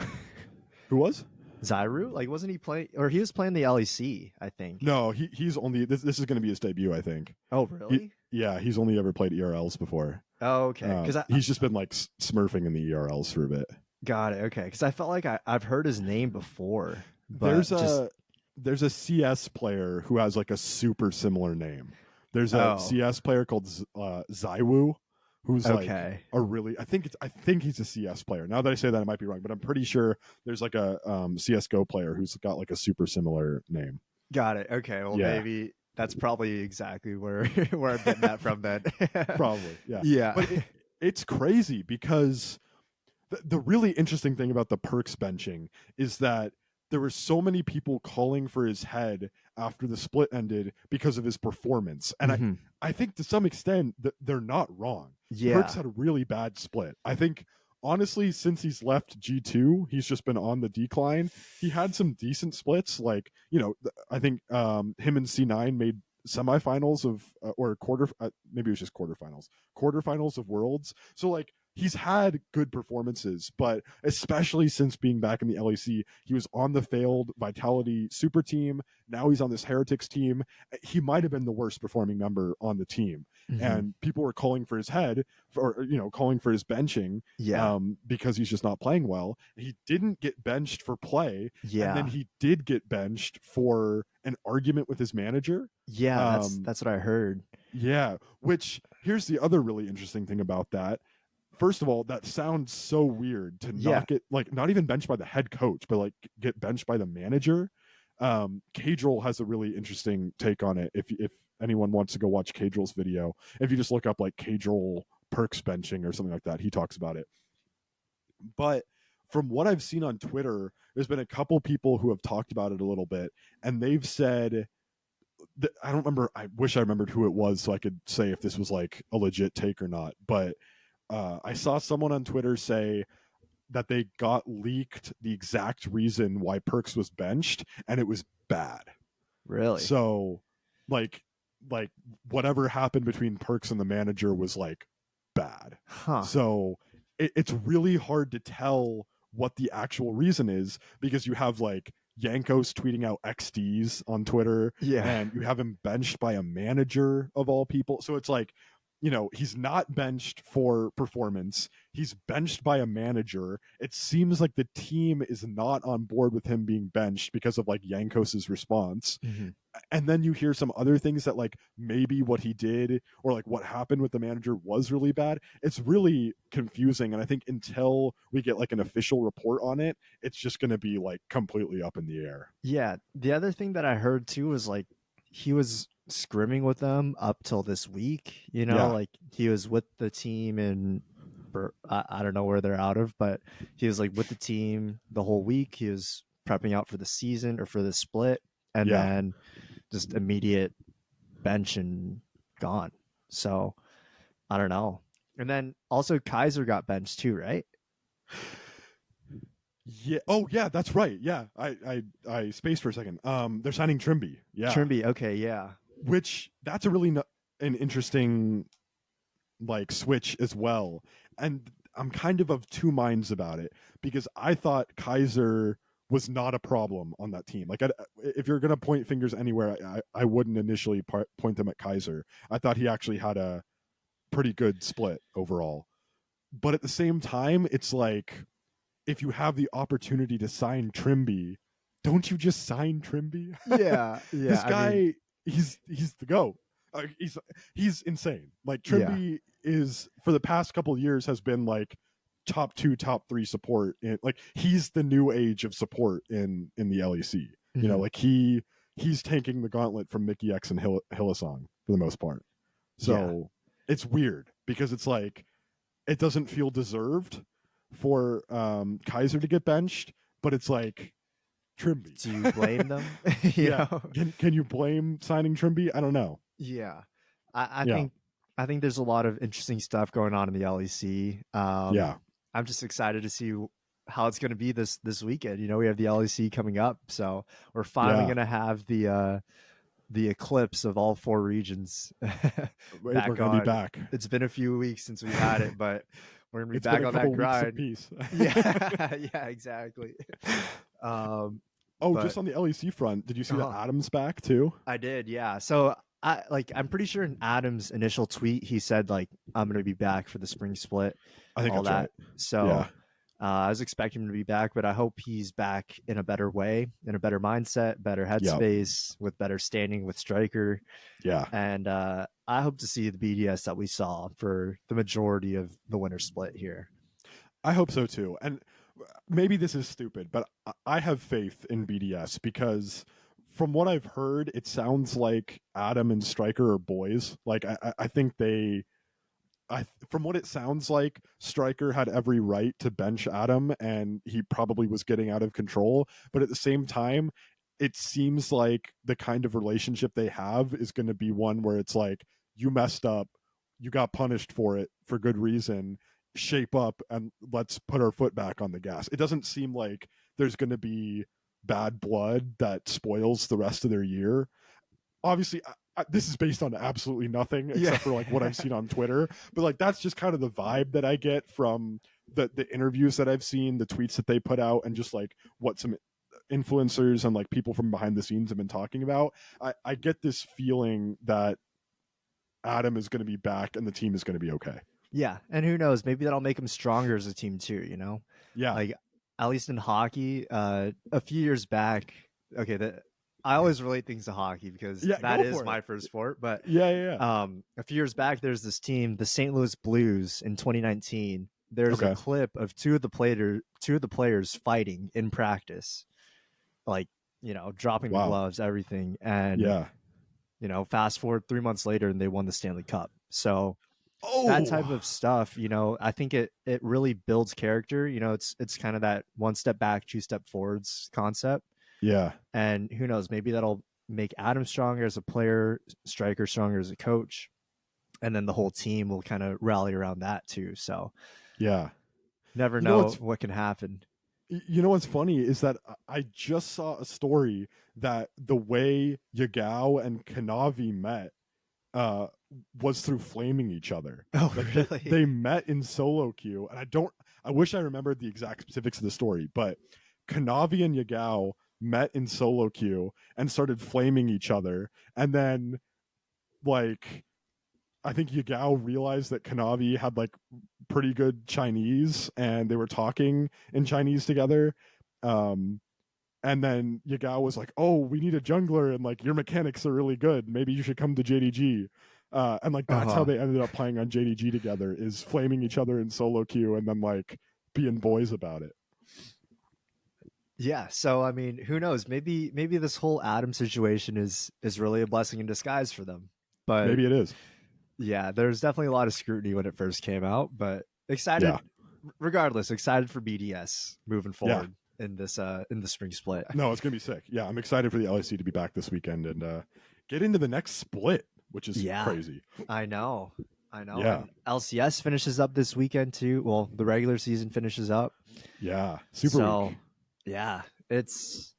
who was Zyru? Like, wasn't he playing? Or he was playing the LEC? I think. No, he's only this is going to be his debut. I think. Oh, really? He's only ever played ERLs before. Oh, okay. Because he's just been like smurfing in the ERLs for a bit. Got it. Okay, because I felt like I've heard his name before. But there's a CS player who has like a super similar name. There's a CS player called Zywoo, who's like a really I think he's a CS player. Now that I say that, I might be wrong, but I'm pretty sure there's like a CS:GO player who's got like a super similar name. Got it. Okay. Well, maybe that's probably exactly where I'm getting that from then. Probably. Yeah. But it's crazy because the really interesting thing about the Perkz benching is that there were so many people calling for his head after the split ended because of his performance. And I think to some extent that they're not wrong. Perkz had a really bad split. I think honestly, since he's left G2, he's just been on the decline. He had some decent splits. Like, you know, I think him and C9 made semifinals of or maybe it was just quarterfinals of Worlds. So like he's had good performances, but especially since being back in the LEC, he was on the failed Vitality super team. Now he's on this Heretics team. He might have been the worst performing member on the team. And people were calling for his head, or, you know, calling for his benching because he's just not playing well. He didn't get benched for play. And then he did get benched for an argument with his manager. That's what I heard. Which here's the other really interesting thing about that. First of all, that sounds so weird to not get, like, not even benched by the head coach, but like get benched by the manager. Kadril has a really interesting take on it. If anyone wants to go watch Kadril's video, if you just look up like Kadril Perkz benching or something like that, he talks about it. But from what I've seen on Twitter, there's been a couple people who have talked about it a little bit, and they've said that, I don't remember, I wish I remembered who it was so I could say if this was like a legit take or not, but I saw someone on Twitter say that they got leaked the exact reason why Perkz was benched, and it was bad. Really? So like whatever happened between Perkz and the manager was like bad. So it's really hard to tell what the actual reason is, because you have like Yankos tweeting out XDs on Twitter, and you have him benched by a manager of all people. So it's like, you know, he's not benched for performance. He's benched by a manager. It seems like the team is not on board with him being benched because of like Yankos's response. and then you hear some other things that like maybe what he did or like what happened with the manager was really bad. It's really confusing, and I think until we get like an official report on it, it's just going to be like completely up in the air. Yeah, the other thing that I heard too was like he was scrimming with them up till this week, you know, like he was with the team and I don't know where they're out of, but he was like with the team the whole week. He was prepping out for the season or for the split, and then just immediate bench and gone. So I don't know. And then also Kaiser got benched too, right? Yeah. Oh, yeah. That's right. Yeah. I spaced for a second. They're signing Trimby. Yeah. Trimby. Okay. Yeah. Which that's a really an interesting like switch as well. And I'm kind of two minds about it because I thought Kaiser was not a problem on that team. Like, if you're going to point fingers anywhere, I wouldn't initially point them at Kaiser. I thought he actually had a pretty good split overall. But at the same time, it's like, if you have the opportunity to sign Trimby, don't you just sign Trimby? Yeah. This guy, he's the GOAT. He's insane. Like, Trimby is, for the past couple of years, has been like top 2, top 3 support. Like, he's the new age of support in the LEC. You know, like he's taking the gauntlet from Mickey X and Hillesong for the most part. So it's weird because it's like it doesn't feel deserved for Kaiser to get benched, but it's like Trimby. Do you blame them? Can you blame signing Trimby? I don't know. Yeah, I think there's a lot of interesting stuff going on in the LEC. I'm just excited to see how it's going to be this weekend. You know, we have the LEC coming up, so we're finally going to have the eclipse of all 4 regions. We're going to be back. It's been a few weeks since we've had it, but we're going to be back on that grind. Yeah, exactly. Just on the LEC front, did you see that Adam's back too? I did, yeah. So I'm pretty sure in Adam's initial tweet he said like I'm going to be back for the spring split. I think all that's that. Right. So I was expecting him to be back, but I hope he's back in a better way, in a better mindset, better headspace, with better standing with Striker. Yeah. And I hope to see the BDS that we saw for the majority of the winter split here. I hope so too. And maybe this is stupid, but I have faith in BDS because from what I've heard, it sounds like Adam and Striker are boys. Like I think from what it sounds like, Striker had every right to bench Adam, and he probably was getting out of control. But at the same time, it seems like the kind of relationship they have is going to be one where it's like, you messed up, you got punished for it for good reason, shape up, and let's put our foot back on the gas. It doesn't seem like there's going to be bad blood that spoils the rest of their year. Obviously, this is based on absolutely nothing except for like what I've seen on Twitter, but like that's just kind of the vibe that I get from the interviews that I've seen, the tweets that they put out, and just like what some influencers and like people from behind the scenes have been talking about. I get this feeling that Adam is going to be back and the team is going to be okay. Yeah, and who knows, maybe that'll make them stronger as a team too, you know? Yeah. Like at least in hockey, a few years back, I always relate things to hockey because that is my first sport. But a few years back, there's this team, the St. Louis Blues in 2019. There's a clip of two of the players fighting in practice, like, you know, dropping the gloves, everything. And, you know, fast forward 3 months later and they won the Stanley Cup. So that type of stuff, you know, I think it really builds character. You know, it's kind of that 1 step back, 2 step forwards concept. Yeah. And who knows, maybe that'll make Adam stronger as a player, Striker stronger as a coach. And then the whole team will kind of rally around that too. So never know what can happen. You know what's funny is that I just saw a story that the way Yagao and Kanavi met was through flaming each other. Oh, like really? They met in solo queue, and I wish I remembered the exact specifics of the story, but Kanavi and Yagao met in solo queue and started flaming each other, and then like I think Yagao realized that Kanavi had like pretty good Chinese and they were talking in Chinese together, And then Yagao was like, "Oh, we need a jungler, and like your mechanics are really good. Maybe you should come to JDG." And like that's how they ended up playing on JDG together, is flaming each other in solo queue and then like being boys about it. Yeah, so I mean, who knows? Maybe this whole Adam situation is really a blessing in disguise for them. But maybe it is. Yeah, there's definitely a lot of scrutiny when it first came out, but excited regardless, excited for BDS moving forward in the spring split. No, it's gonna be sick. Yeah, I'm excited for the LEC to be back this weekend and get into the next split, which is crazy. I know. Yeah. And LCS finishes up this weekend too. Well, the regular season finishes up. Yeah. Super week. Yeah, it's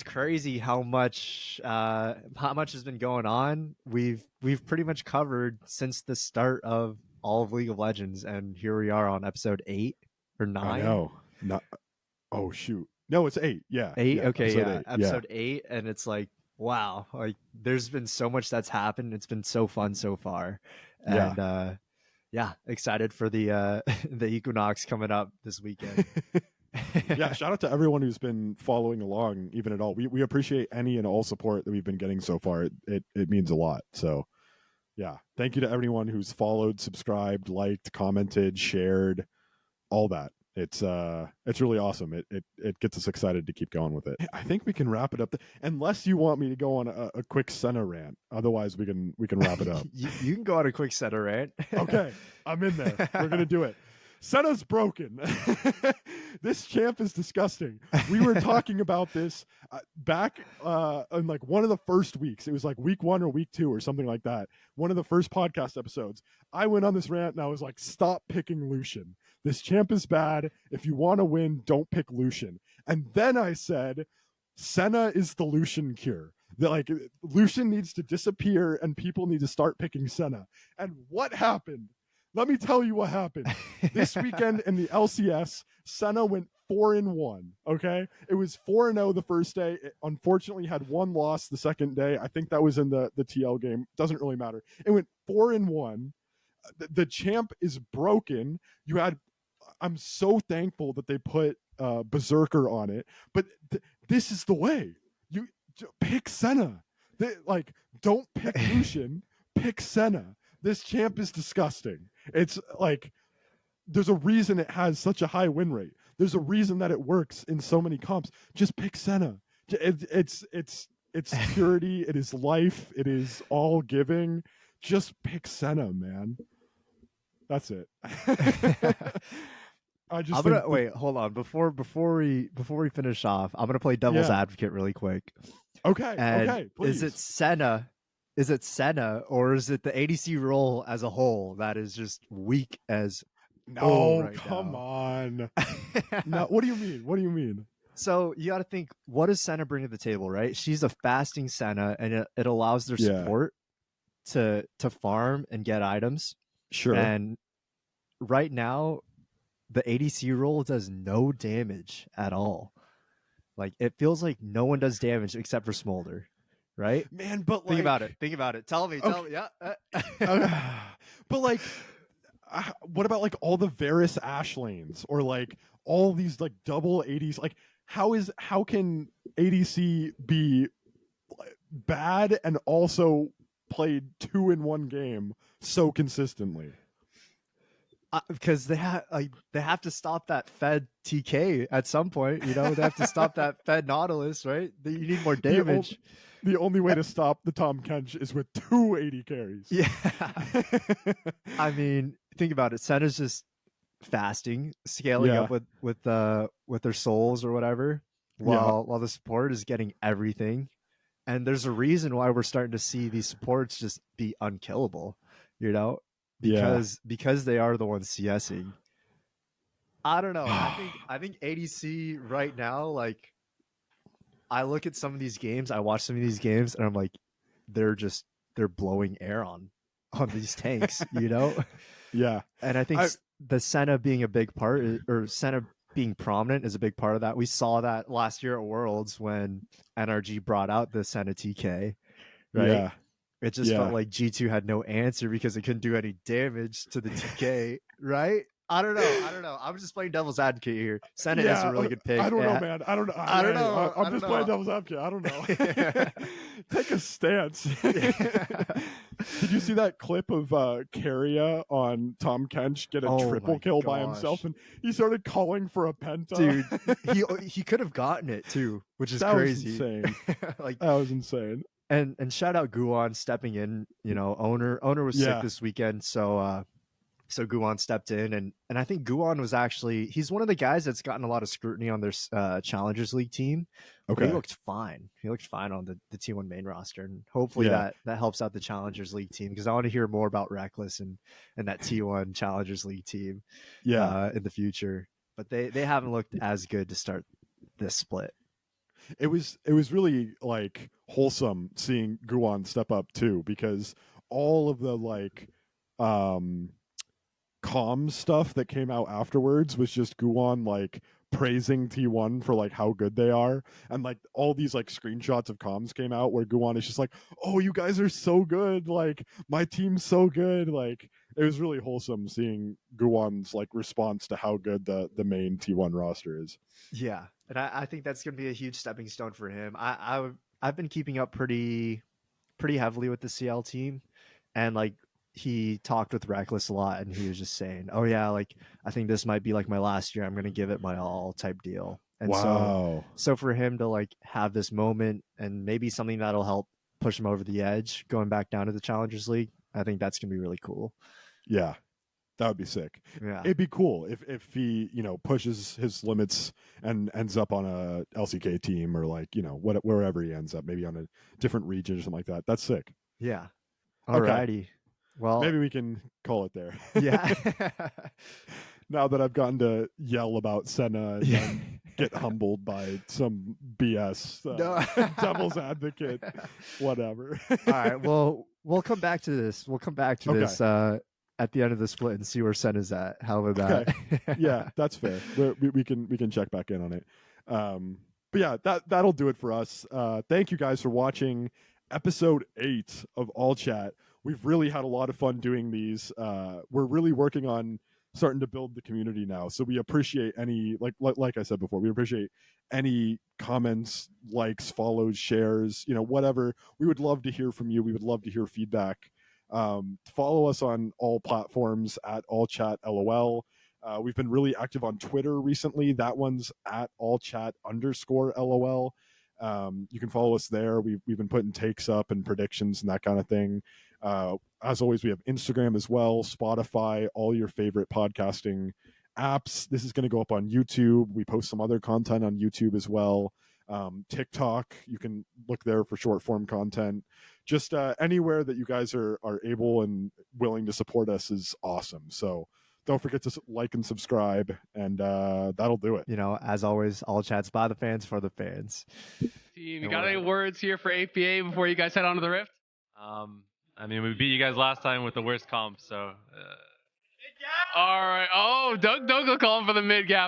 crazy how much has been going on. We've pretty much covered since the start of all of League of Legends, and here we are on episode 8 or 9. I know. Oh shoot. No, it's 8. Yeah. 8. Yeah. Okay. Episode 8. Episode 8, and it's like, wow, like there's been so much that's happened. It's been so fun so far, and excited for the the Equinox coming up this weekend. Yeah, shout out to everyone who's been following along, even at all. We appreciate any and all support that we've been getting so far. It means a lot. So yeah, thank you to everyone who's followed, subscribed, liked, commented, shared, all that. It's really awesome. It gets us excited to keep going with it. I think we can wrap it up unless you want me to go on a quick Senna rant. Otherwise we can wrap it up. You can go on a quick Senna rant. Okay, I'm in there. We're gonna do it. SENNA'S broken. This champ is disgusting. We were talking about this back in like one of the first weeks. It was like week 1 or week 2 or something like that. One of the first podcast episodes. I went on this rant and I was like, stop picking Lucian. This champ is bad. If you want to win, don't pick Lucian. And then I said, Senna is the Lucian cure. That like Lucian needs to disappear and people need to start picking Senna. And what happened? Let me tell you what happened. This weekend in the LCS, Senna went 4-1. Okay, it was 4-0 the first day. It unfortunately had one loss the second day. I think that was in the TL game. Doesn't really matter. It went 4-1. The champ is broken. I'm so thankful that they put Berserker on it. But this is the way. You pick Senna. Don't pick Lucian. Pick Senna. This champ is disgusting. It's like there's a reason it has such a high win rate. There's a reason that it works in so many comps. Just pick Senna. It's purity. It is life. It is all giving. Just pick Senna, man. That's it. Wait, hold on. Before we finish off, I'm gonna play devil's advocate really quick. Okay. Okay. Please. Is it Senna or is it the ADC role as a whole that is just weak as come on. No, what do you mean? What do you mean? So you got to think, what does Senna bring to the table, right? She's a fasting Senna, and it allows their support to farm and get items. Sure. And right now, the ADC role does no damage at all. Like it feels like no one does damage except for Smolder. Right, man, but think about it. Tell me. Yeah. But like, what about like all the Varus Ash lanes or like all these like double ADs? Like, how can ADC be bad and also played 2 in 1 game so consistently? Because they have to stop that Fed TK at some point. You know, they have to stop that Fed Nautilus, right? You need more damage. The only way to stop the Tom Kench is with 2 AD carries. Yeah. I mean, think about it. Senna's just fasting, scaling up with their souls or whatever, while the support is getting everything. And there's a reason why we're starting to see these supports just be unkillable, you know, because they are the ones CSing. I don't know. I think ADC right now, like, I look at some of these games, I watch some of these games, and I'm like, they're blowing air on these tanks, you know? Yeah. And I think the Senna being a big part, or Senna being prominent, is a big part of that. We saw that last year at Worlds when NRG brought out the Senna TK, right? Yeah. It just felt like G2 had no answer because it couldn't do any damage to the TK, right? I don't know. I'm just playing devil's advocate here. Senna is a really good pick. I don't know, man. I don't know. I'm just playing devil's advocate. I don't know. Take a stance. Did you see that clip of Keria on Tom Kench get a triple kill by himself, and he started calling for a penta? Dude, he could have gotten it too, which is crazy. Was insane. Like that was insane. And shout out Guwon stepping in. You know, owner was sick this weekend, so Guwon stepped in, and I think Guwon was he's one of the guys that's gotten a lot of scrutiny on their Challengers League team. Okay, he looked fine. He looked fine on the T1 main roster, and hopefully that helps out the Challengers League team, because I want to hear more about Reckless and that T1 Challengers League team. In the future, but they haven't looked as good to start this split. It was really like wholesome seeing Guwon step up too, because all of the like comms stuff that came out afterwards was just Guwon like praising T1 for like how good they are, and like all these like screenshots of comms came out where Guwon is just like, oh, you guys are so good, like my team's so good. Like it was really wholesome seeing Guwon's like response to how good the main T1 roster is. Yeah, and I think that's gonna be a huge stepping stone for him. I've been keeping up pretty heavily with the CL team, and like he talked with Reckless a lot, and he was just saying, oh yeah, like I think this might be like my last year, I'm gonna give it my all type deal. And so for him to like have this moment, and maybe something that'll help push him over the edge going back down to the Challengers League, I think that's gonna be really cool. Yeah, that would be sick. Yeah, it'd be cool if he, you know, pushes his limits and ends up on a LCK team, or like, you know, wherever he ends up, maybe on a different region or something like that. That's sick. Yeah. Alrighty. Okay. Well, maybe we can call it there. Yeah. Now that I've gotten to yell about Senna and then get humbled by some BS devil's advocate, whatever. All right. Well, we'll come back to this. This at the end of the split and see where Senna's at. How about that? Yeah, that's fair. We can check back in on it. But yeah, that'll do it for us. Thank you guys for watching episode 8 of All Chat. We've really had a lot of fun doing these. We're really working on starting to build the community now, so we appreciate any like I said before, we appreciate any comments, likes, follows, shares, you know, whatever. We would love to hear from you. We would love to hear feedback. Follow us on all platforms at allchatlol. We've been really active on Twitter recently. That one's at allchat_lol. You can follow us there. We've been putting takes up and predictions and that kind of thing. As always, we have Instagram as well, Spotify, all your favorite podcasting apps. This is going to go up on YouTube. We post some other content on YouTube as well. TikTok, you can look there for short form content. Just anywhere that you guys are able and willing to support us is awesome. So don't forget to like and subscribe, and that'll do it. You know, as always, All Chats by the fans for the fans. Team, you got any words here for APA before you guys head on to the Rift? I mean, we beat you guys last time with the worst comp, so. All right. Oh, don't go calling for the mid gap.